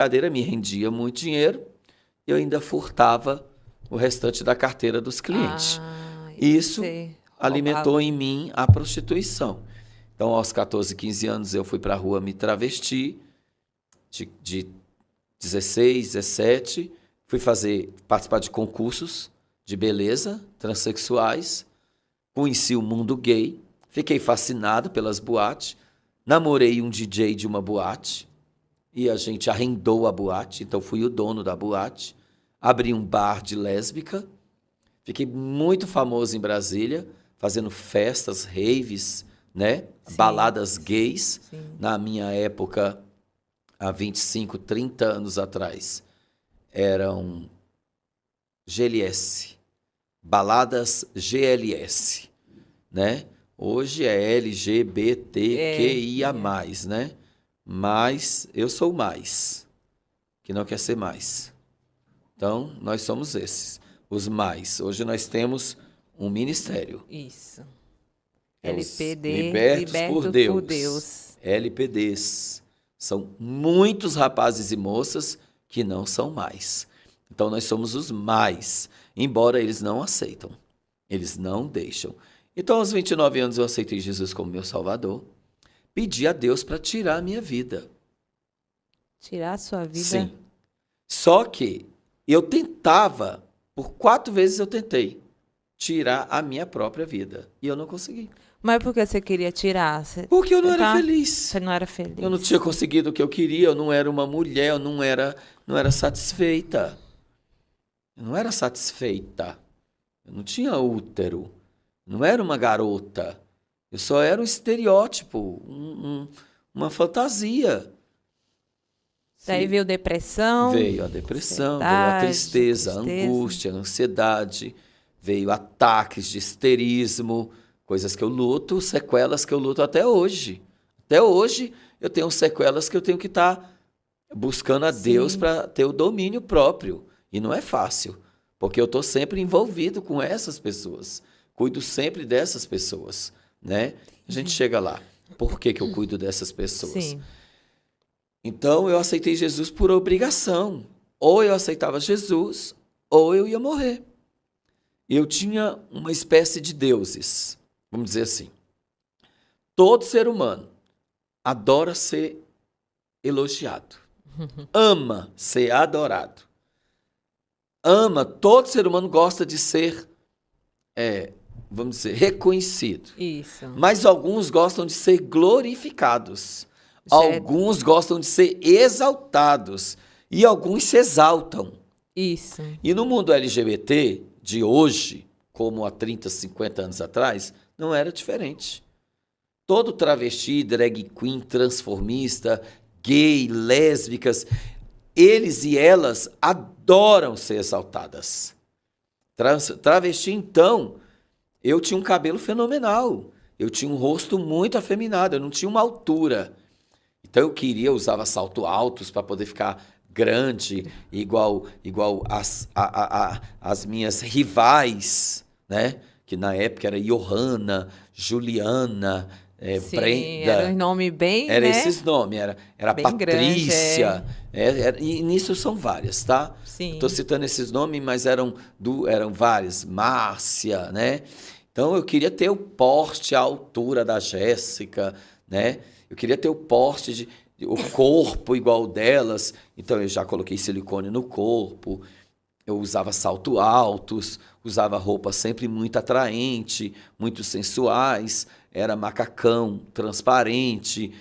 brincadeira me rendia muito dinheiro e eu ainda furtava o restante da carteira dos clientes. E Isso você alimentou roubava. em mim a prostituição. Então, aos 14, 15 anos, eu fui para a rua me travesti, de 16, 17, fui participar de concursos de beleza, transexuais, conheci o mundo gay, fiquei fascinado pelas boates, namorei um DJ de uma boate e a gente arrendou a boate, então fui o dono da boate, abri um bar de lésbica, fiquei muito famoso em Brasília, fazendo festas, raves, né? Sim, Baladas gays, sim. na minha época, há 25, 30 anos atrás, eram GLS, baladas GLS, né? Hoje é É, LGBTQIA+, é. né? Mas eu sou mais, que não quer ser mais. Então, nós somos esses, os mais. Hoje nós temos um ministério, Isso. é os LPD, Libertos por Liberto por Deus, Deus. LPDs. São muitos rapazes e moças que não são mais. Então, nós somos os mais, embora eles não aceitam, eles não deixam. Então, aos 29 anos, eu aceitei Jesus como meu Salvador, pedi a Deus para tirar a minha vida. Tirar a sua vida. Sim. Só que eu tentava, por 4 vezes eu tentei tirar a minha própria vida. E eu não consegui. Mas por que você queria tirar? Porque eu não era Tá? feliz. Você não era Eu não feliz. tinha conseguido o que eu queria, eu não era uma mulher, eu não era satisfeita. Eu não era satisfeita. Eu não tinha útero. Não era uma garota. Eu só era um estereótipo, uma fantasia. Daí veio depressão, Veio a depressão, veio a ansiedade, tristeza, a angústia, a ansiedade, veio ataques de histerismo, coisas que eu luto, sequelas que eu luto até hoje. Até hoje eu tenho sequelas que eu tenho que estar buscando a Deus Sim. para ter o domínio próprio. E não é fácil, porque eu estou sempre envolvido com essas pessoas. Cuido sempre dessas pessoas, né? A gente chega lá. Por que que eu cuido dessas pessoas? Sim. Então eu aceitei Jesus por obrigação. Ou eu aceitava Jesus, ou eu ia morrer. Eu tinha uma espécie de deuses, vamos dizer assim. Todo ser humano adora ser elogiado, ama ser adorado, todo ser humano gosta de ser, vamos dizer, reconhecido. Isso. Mas alguns gostam de ser glorificados. Certo. Alguns gostam de ser exaltados. E alguns se exaltam. Isso. E no mundo LGBT de hoje, como há 30, 50 anos atrás, não era diferente. Todo travesti, drag queen, transformista, gay, lésbicas, eles e elas adoram ser exaltadas. Travesti, então, eu tinha um cabelo fenomenal. Eu tinha um rosto muito afeminado, eu não tinha uma altura. Então eu usava salto altos para poder ficar grande, igual as minhas rivais, né? Que na época era Johanna, Juliana, Sim, era um Brenda, nome bem, era né? esses nomes, era Bem grande, Patrícia, e nisso são várias, tá? Estou Sim. citando esses nomes, mas eram várias, Márcia, né? Então eu queria ter o porte, a altura da Jéssica, né? Eu queria ter o porte, o corpo igual delas, então eu já coloquei silicone no corpo, eu usava salto altos, usava roupa sempre muito atraente, muito sensuais, era macacão transparente,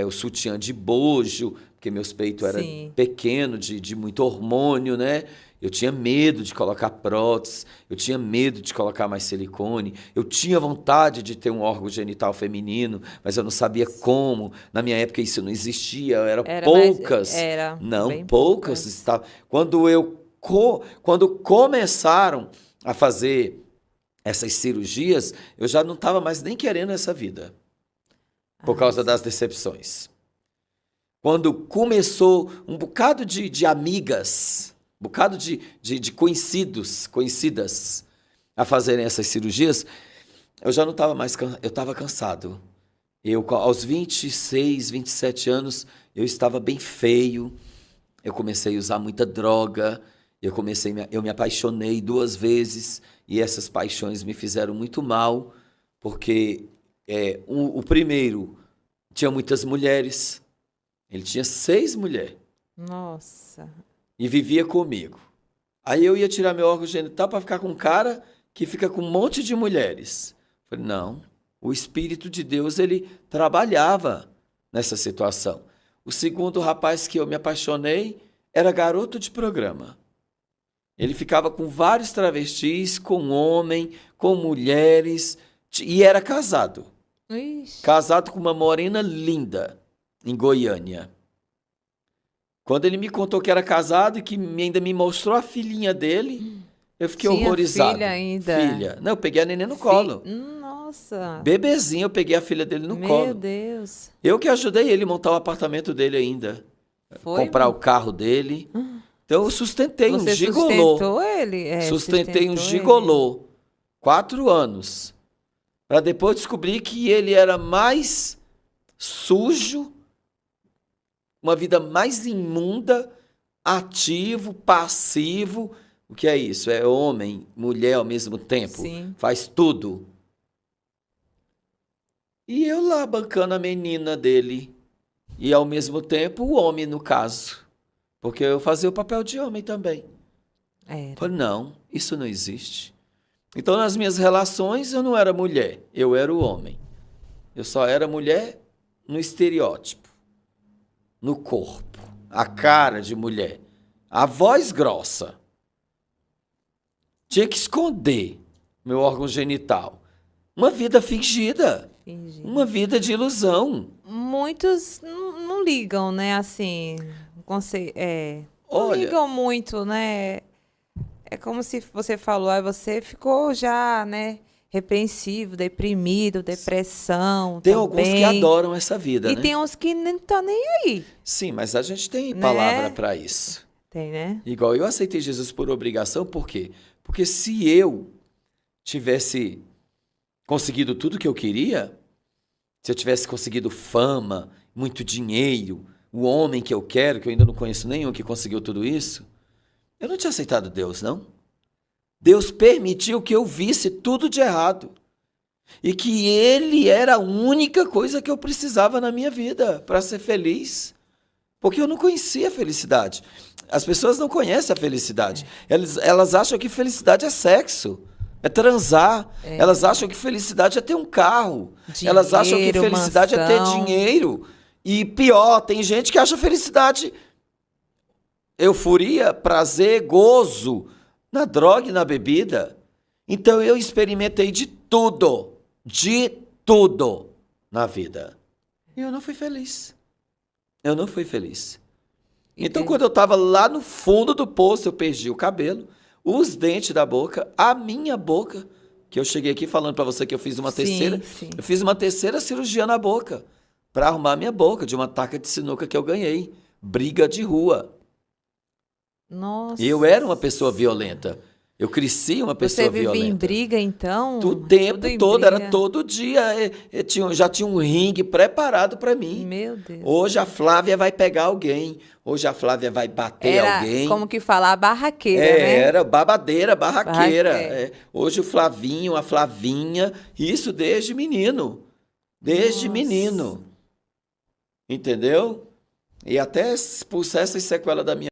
o sutiã de bojo, porque meus peitos eram Sim. pequenos, de muito hormônio, né? Eu tinha medo de colocar prótese, eu tinha medo de colocar mais silicone, eu tinha vontade de ter um órgão genital feminino, mas eu não sabia como. Na minha época isso não existia, eram poucas. Era Não, bem poucas. poucas. Quando começaram a fazer essas cirurgias, eu já não estava mais nem querendo essa vida, por causa das decepções. Quando começou um bocado de amigas, um bocado de conhecidas a fazerem essas cirurgias, eu já não estava mais, eu estava cansado. Aos 26, 27 anos, eu estava bem feio, eu comecei a usar muita droga, eu me apaixonei 2 vezes, e essas paixões me fizeram muito mal, porque o primeiro tinha muitas mulheres, ele tinha 6 mulheres, Nossa. e vivia comigo. Aí eu ia tirar meu órgão genital para ficar com um cara que fica com um monte de mulheres. Falei, não, o Espírito de Deus, ele trabalhava nessa situação. O segundo rapaz que eu me apaixonei era garoto de programa. Ele ficava com vários travestis, com homem, com mulheres, e era casado. Ixi. Casado com uma morena linda, em Goiânia. Quando ele me contou que era casado e que ainda me mostrou a filhinha dele, eu fiquei Tinha horrorizado. filha ainda? Filha. Não, eu peguei a neném no colo. Nossa. Bebezinho, eu peguei a filha dele no Meu colo. Deus. Eu que ajudei ele a montar o apartamento dele ainda. Foi? Comprar o carro dele. Então eu sustentei Você um gigolô. sustentou ele? Sustentei um sustentou gigolô. 4 anos. Para depois descobrir que ele era mais sujo, uma vida mais imunda, ativo, passivo. O que é isso? É homem, mulher ao mesmo tempo. Sim. Faz tudo. E eu lá bancando a menina dele. E ao mesmo tempo o homem, no caso. Porque eu fazia o papel de homem também. Era. Falei, não, isso não existe. Então, nas minhas relações, eu não era mulher, eu era o homem. Eu só era mulher no estereótipo, no corpo, a cara de mulher, a voz grossa. Tinha que esconder meu órgão genital. Uma vida fingida, Fingindo. uma vida de ilusão. Muitos não ligam, né? Assim, não Olha, ligam muito, né? É como se você falou, aí você ficou já, né? Repreensivo, deprimido, depressão. tem alguns que também. adoram essa vida, E né? tem uns que nem tá nem aí. Sim, mas a gente tem Né? palavra para isso. Tem, né? Igual eu aceitei Jesus por obrigação, por quê? Porque se eu tivesse conseguido tudo que eu queria, se eu tivesse conseguido fama, muito dinheiro, o homem que eu quero, que eu ainda não conheço nenhum que conseguiu tudo isso, eu não tinha aceitado Deus, não. Deus permitiu que eu visse tudo de errado. E que Ele era a única coisa que eu precisava na minha vida para ser feliz. Porque eu não conhecia a felicidade. As pessoas não conhecem a felicidade. Elas acham que felicidade é sexo, é transar. Elas acham que felicidade é ter um carro. Elas acham que Dinheiro, felicidade é ter mansão. dinheiro. E pior, tem gente que acha felicidade euforia, prazer, gozo na droga e na bebida. Então eu experimentei de tudo na vida. E eu não fui feliz. Eu não fui feliz. Então, quando eu estava lá no fundo do poço, eu perdi o cabelo, os dentes da boca, a minha boca, que eu cheguei aqui falando para você que eu fiz uma terceira, Sim. eu fiz uma terceira cirurgia na boca, para arrumar minha boca, de uma taca de sinuca que eu ganhei, briga de rua. Nossa. E eu era uma pessoa violenta. Eu cresci uma pessoa Você vivia violenta. em briga, então? O tempo Tudo em todo, briga. era todo dia. Já tinha um ringue preparado para mim. Meu Deus. Hoje a Flávia vai pegar alguém. Hoje a Flávia vai bater Era, alguém. como que falar, barraqueira, né? Era babadeira, barraqueira. Barraqueira. Hoje o Flavinho, a Flavinha, isso desde menino. Desde Nossa. menino. Entendeu? E até expulsar essas sequelas da minha